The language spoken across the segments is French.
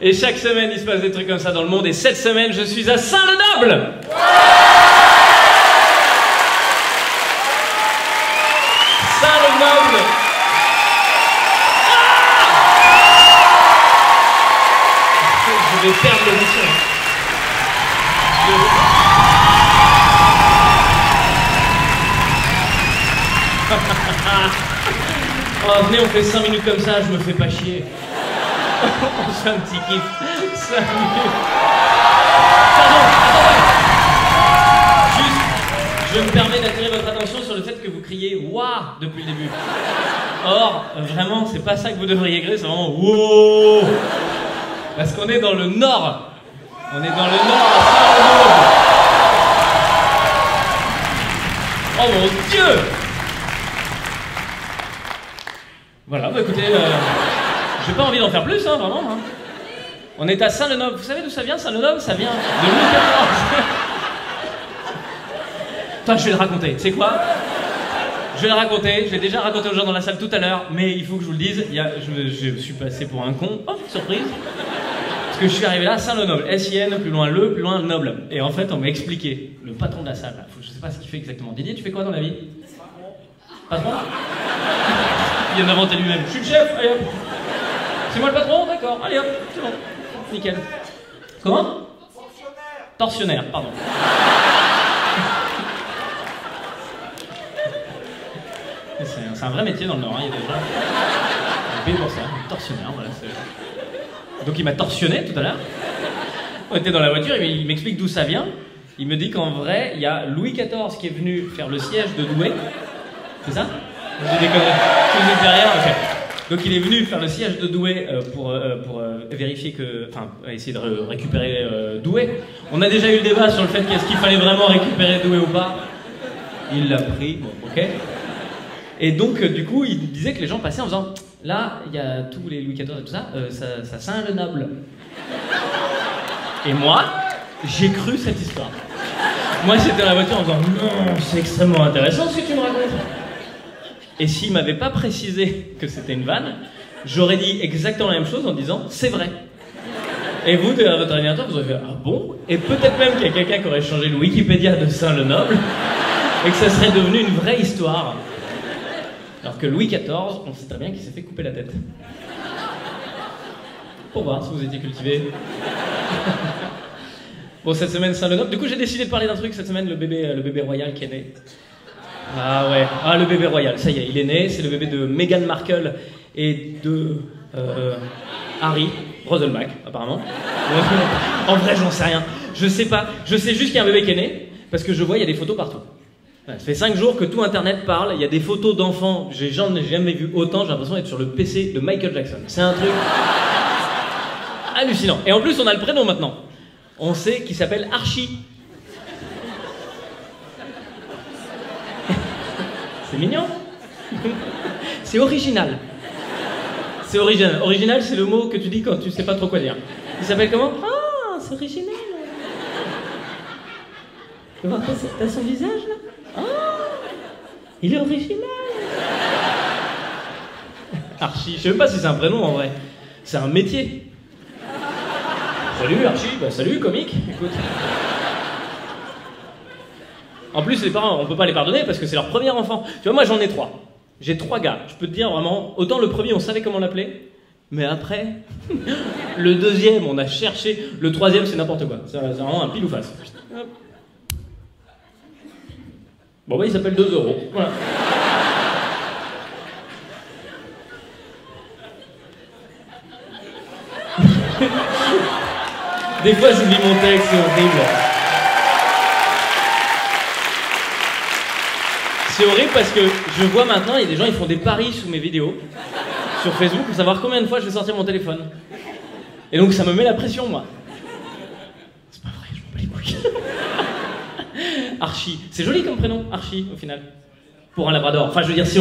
Et chaque semaine, il se passe des trucs comme ça dans le monde. Et cette semaine, je suis à Saint-Le-Noble. Saint-Le-Noble. Je vais perdre l'émission. Oh, venez, on fait 5 minutes comme ça, je me fais pas chier. On se fait un petit kiff. 5 minutes. Pardon, attendez. Juste, je me permets d'attirer votre attention sur le fait que vous criez « Wouah » depuis le début. Or, vraiment, c'est pas ça que vous devriez crier, c'est vraiment « Wow ». Parce qu'on est dans le Nord. On est dans le Nord à Saint-Le-Noble. Oh mon Dieu! Voilà, bah écoutez, j'ai pas envie d'en faire plus, hein, vraiment. Hein. On est à Saint-Le-Noble. Vous savez d'où ça vient, Saint-Le-Noble? Ça vient de Louis XIV. Attends, je vais le raconter. C'est quoi? Je vais le raconter. Je l'ai déjà raconté aux gens dans la salle tout à l'heure, mais il faut que je vous le dise. Je suis passé pour un con. Oh, surprise! Parce que je suis arrivé là, Saint-Le-Noble. S-I-N, plus loin le, plus loin le noble. Et en fait, on m'a expliqué, le patron de la salle, là, je sais pas ce qu'il fait exactement. Didier, tu fais quoi dans la vie? Patron? Il vient d'inventer lui-même. Je suis le chef, allez hop. C'est moi le patron, d'accord. Allez hop, c'est bon. Nickel. Comment? Tortionnaire. Tortionnaire, pardon. C'est un vrai métier dans le Nord, hein. Il y a des gens qui payent pour ça. Tortionnaire, voilà. Donc il m'a torsionné tout à l'heure. On était dans la voiture, il m'explique d'où ça vient. Il me dit qu'en vrai, il y a Louis XIV qui est venu faire le siège de Douai. C'est ça? J'ai déconné. Vous êtes derrière, ok. Donc il est venu faire le siège de Douai pour vérifier que... Enfin, essayer de récupérer Douai. On a déjà eu le débat sur le fait qu'est-ce qu'il fallait vraiment récupérer Douai ou pas. Il l'a pris, bon, ok. Et donc, du coup, il disait que les gens passaient en faisant... Là, il y a tous les Louis XIV et tout ça, ça Saint-Le-Noble. Et moi, j'ai cru cette histoire. Moi, j'étais dans la voiture en disant non, c'est extrêmement intéressant ce que tu me racontes. Et s'il m'avait pas précisé que c'était une vanne, j'aurais dit exactement la même chose en disant c'est vrai. Et vous, derrière votre ordinateur, vous aurez fait ah bon? Et peut-être même qu'il y a quelqu'un qui aurait changé le Wikipédia de Saint-Le-Noble et que ça serait devenu une vraie histoire. Alors que Louis XIV, on sait très bien qu'il s'est fait couper la tête. Pour voir si vous étiez cultivé. Bon, cette semaine, Saint-Le-Noble. Du coup, j'ai décidé de parler d'un truc cette semaine, le bébé royal qui est né. Ah ouais, ah le bébé royal, ça y est, il est né. C'est le bébé de Meghan Markle et de Harry Roselmack, apparemment. En vrai, j'en sais rien. Je sais pas. Je sais juste qu'il y a un bébé qui est né, parce que je vois, il y a des photos partout. Ça fait 5 jours que tout Internet parle, il y a des photos d'enfants, j'en ai jamais vu autant, j'ai l'impression d'être sur le PC de Michael Jackson. C'est un truc hallucinant. Et en plus, on a le prénom maintenant. On sait qu'il s'appelle Archie. C'est mignon. C'est original. C'est original. Original, c'est le mot que tu dis quand tu sais pas trop quoi dire. Il s'appelle comment? Ah, c'est original. Tu vois, t'as son visage là? Ah, il est original. Archie, je sais même pas si c'est un prénom en vrai. C'est un métier. Salut Archie, bah salut comique, écoute. En plus les parents, on peut pas les pardonner parce que c'est leur premier enfant. Tu vois, moi j'en ai 3. J'ai 3 gars, je peux te dire vraiment, autant le premier on savait comment l'appeler, mais après, le deuxième on a cherché, le troisième c'est n'importe quoi. C'est vraiment un pile ou face. Bon bah il s'appelle 2 €. Voilà. Des fois j'oublie mon texte, c'est horrible. C'est horrible parce que je vois maintenant, il y a des gens, ils font des paris sous mes vidéos, sur Facebook, pour savoir combien de fois je vais sortir mon téléphone. Et donc ça me met la pression, moi. C'est pas vrai, je m'en bats les couilles. Archie. C'est joli comme prénom, Archie, au final. Pour un labrador. Enfin, je veux dire, si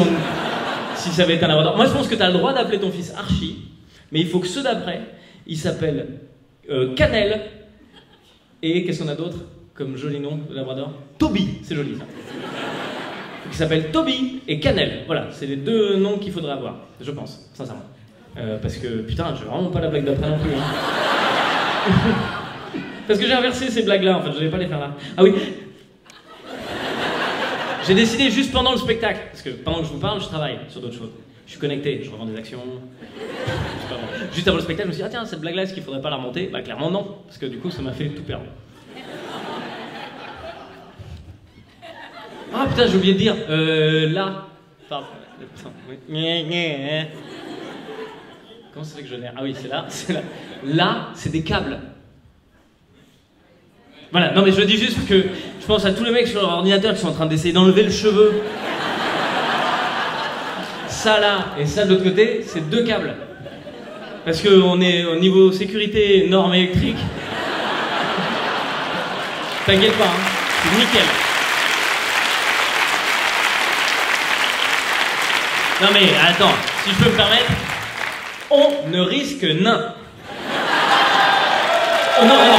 ça avait été un labrador. Moi, je pense que t'as le droit d'appeler ton fils Archie, mais il faut que ceux d'après, ils s'appellent Cannelle. Et qu'est-ce qu'on a d'autre comme joli nom de labrador? Toby, c'est joli ça. Il s'appelle Toby et Cannelle. Voilà, c'est les 2 noms qu'il faudrait avoir, je pense, sincèrement. Parce que, putain, j'ai vraiment pas la blague d'après non plus. Hein. Parce que j'ai inversé ces blagues-là, en fait, je devais pas les faire là. Ah oui. J'ai décidé juste pendant le spectacle, parce que pendant que je vous parle, je travaille sur d'autres choses. Je suis connecté, je revends des actions. Juste avant le spectacle, je me suis dit, ah tiens, cette blague-là, est-ce qu'il faudrait pas la remonter? Bah clairement non, parce que du coup, ça m'a fait tout perdre. Ah putain, j'ai oublié de dire, là. Pardon. Comment ça fait que je l'ai? Ah oui, c'est là, c'est là. Là, c'est des câbles. Voilà, non mais je le dis juste parce que je pense à tous les mecs sur leur ordinateur qui sont en train d'essayer d'enlever le cheveu. Ça là, et ça de l'autre côté, c'est 2 câbles. Parce qu'on est au niveau sécurité, normes électriques. T'inquiète pas, hein, c'est nickel. Non mais attends, si je peux me permettre, on ne risque nain. Oh non, non.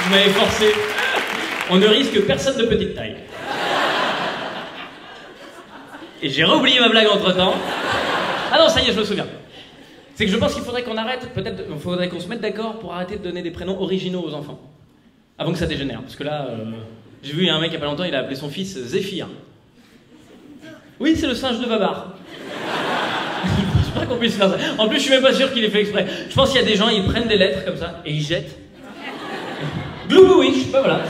Vous m'avez forcé. On ne risque personne de petite taille. Et j'ai réoublié ma blague entre temps. Ah non, ça y est, je me souviens. C'est que je pense qu'il faudrait qu'on arrête, peut-être, il faudrait qu'on se mette d'accord pour arrêter de donner des prénoms originaux aux enfants. Avant que ça dégénère. Parce que là, j'ai vu un mec il y a pas longtemps, il a appelé son fils Zéphyr. Oui, c'est le singe de Babar. Je sais pas qu'on puisse faire ça. En plus, je suis même pas sûr qu'il ait fait exprès. Je pense qu'il y a des gens, ils prennent des lettres comme ça et ils jettent. Gloobowitch, bah voilà.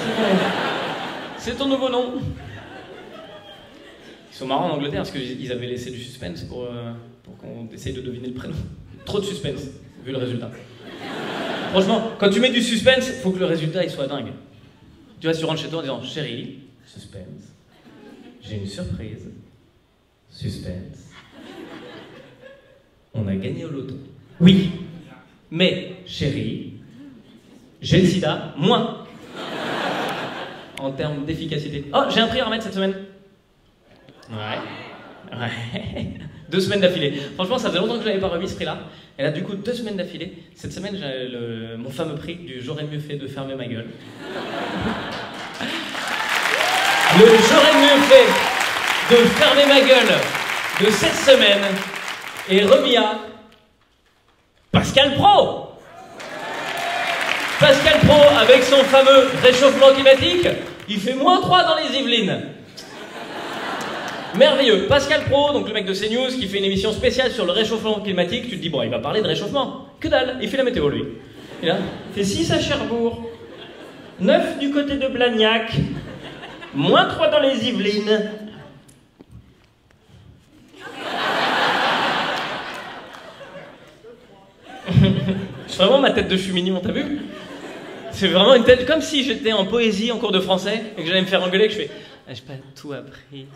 C'est ton nouveau nom. Ils sont marrants en Angleterre parce qu'ils avaient laissé du suspense pour qu'on essaye de deviner le prénom. Trop de suspense, vu le résultat. Franchement, quand tu mets du suspense, faut que le résultat il soit dingue. Tu vois, tu rentres chez toi en disant chérie, suspense, j'ai une surprise. Suspense. On a gagné au loto. Oui. Mais, chérie, j'ai le sida, moins. En termes d'efficacité. Oh, j'ai un prix à remettre cette semaine. Ouais. Ouais. 2 semaines d'affilée. Franchement, ça faisait longtemps que je n'avais pas remis ce prix-là. Et là, du coup, 2 semaines d'affilée. Cette semaine, j'ai mon fameux prix du j'aurais mieux fait de fermer ma gueule. Le j'aurais mieux fait de fermer ma gueule de cette semaine est remis à Pascal Pro. Pascal Pro, avec son fameux réchauffement climatique, il fait -3 dans les Yvelines. Merveilleux. Pascal Pro, donc le mec de CNews, qui fait une émission spéciale sur le réchauffement climatique, tu te dis, bon, il va parler de réchauffement. Que dalle, il fait la météo, lui. Et là, il fait 6 à Cherbourg, 9 du côté de Blagnac, -3 dans les Yvelines. C'est vraiment ma tête de je suis mignon, t'as vu? C'est vraiment une tête comme si j'étais en poésie en cours de français et que j'allais me faire engueuler et que je fais ah, j'ai pas tout appris.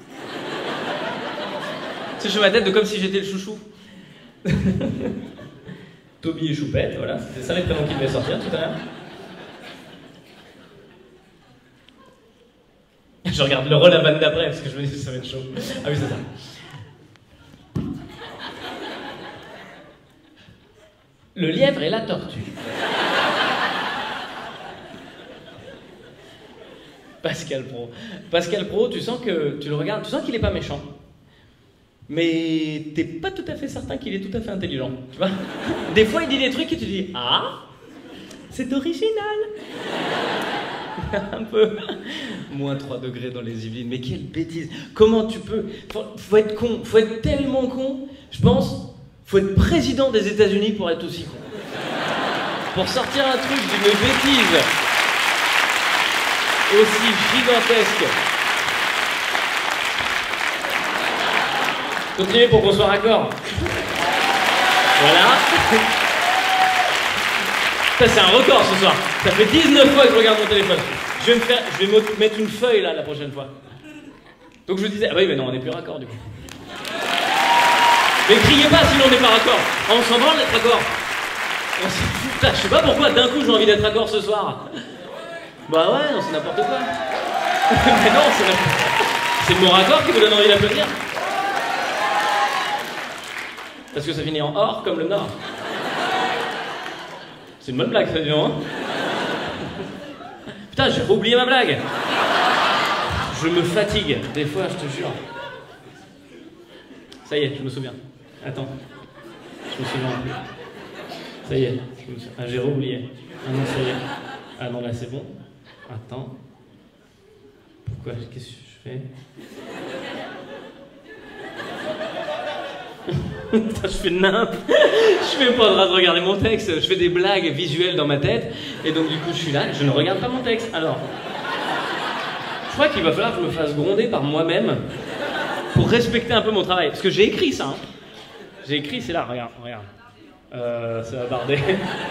Tu sais, je fais ma tête de comme si j'étais le chouchou. Toby et Choupette, voilà, c'était ça les prénoms qui devaient sortir tout à l'heure. Je regarde le rôle à vanne d'après parce que je me dis ça va être chaud. Ah oui, c'est ça. Le lièvre et la tortue. Pascal Pro. Pascal Pro, tu sens que tu le regardes, tu sens qu'il est pas méchant. Mais t'es pas tout à fait certain qu'il est tout à fait intelligent. Tu vois? Des fois, il dit des trucs et tu dis ah, c'est original. Un peu. -3 degrés dans les Yvelines. Mais quelle bêtise. Comment tu peux. Faut être con. Faut être tellement con. Je pense. Faut être président des États-Unis pour être aussi con. Pour sortir un truc d'une bêtise aussi gigantesque. Continuez pour qu'on soit raccord. Voilà. Ça, c'est un record ce soir. Ça fait 19 fois que je regarde mon téléphone. Je vais me mettre une feuille là la prochaine fois. Donc je disais, ah oui, mais non, on n'est plus raccord du coup. Mais criez pas sinon on n'est pas raccord. On s'en branle d'être raccord. On s'en fout. Putain, je sais pas pourquoi d'un coup j'ai envie d'être raccord ce soir. Bah ouais, non, c'est n'importe quoi. Mais non, c'est le mot raccord qui vous donne envie d'applaudir. Parce que ça finit en or comme le Nord. C'est une bonne blague ça, dis donc. Putain, j'ai oublié ma blague. Je me fatigue, des fois, je te jure. Ça y est, je me souviens. Attends, je me souviens un peu. Ça y est, j'ai oublié. Ah non, ça y est. Ah non, là c'est bon. Attends. Pourquoi? Qu'est-ce que je fais? Putain, je fais n'importe. Je suis même pas en train de regarder mon texte. Je fais des blagues visuelles dans ma tête. Et donc du coup, je suis là, je ne regarde pas mon texte. Alors, je crois qu'il va falloir que je me fasse gronder par moi-même pour respecter un peu mon travail. Parce que j'ai écrit ça. Hein. J'ai écrit, c'est là, regarde. Ça va barder.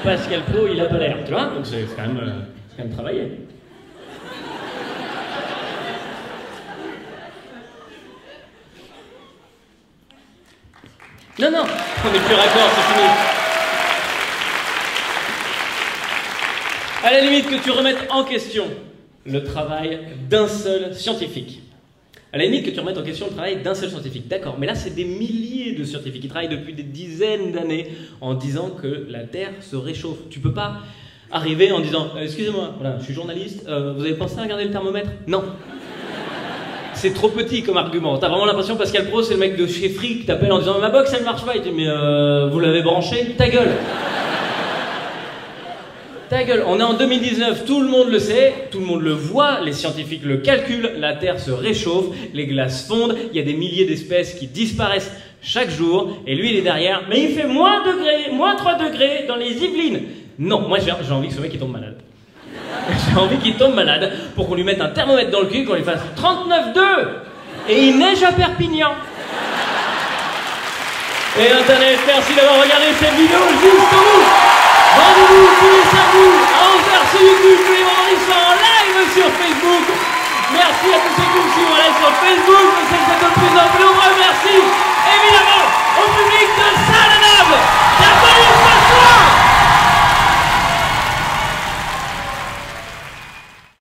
Pascal Pro, il a pas l'air, tu vois? Donc c'est quand même travaillé. Non, on n'est plus raccord, c'est fini. À la limite que tu remettes en question le travail d'un seul scientifique. À la limite que tu remettes en question le travail d'un seul scientifique, d'accord, mais là c'est des milliers de scientifiques qui travaillent depuis des dizaines d'années en disant que la Terre se réchauffe. Tu peux pas arriver en disant excusez-moi, voilà, je suis journaliste, vous avez pensé à regarder le thermomètre? Non. C'est trop petit comme argument. T'as vraiment l'impression Pascal Pro c'est le mec de chez Free qui t'appelle en disant ma box elle marche pas. Il te dit mais vous l'avez branché? Ta gueule. Ta gueule, on est en 2019, tout le monde le sait, tout le monde le voit, les scientifiques le calculent, la Terre se réchauffe, les glaces fondent, il y a des milliers d'espèces qui disparaissent chaque jour, et lui il est derrière, mais il fait moins 3 degrés dans les Yvelines. Non, moi j'ai envie que ce mec il tombe malade. J'ai envie qu'il tombe malade pour qu'on lui mette un thermomètre dans le cul, qu'on lui fasse 39,2 et il neige à Perpignan. Et Internet, merci d'avoir regardé cette vidéo jusqu'au bout. Rendez-vous tous les samedis à 11h sur YouTube, tous les vendredis en live sur Facebook. Merci à tous ceux qui me suivent en live sur Facebook.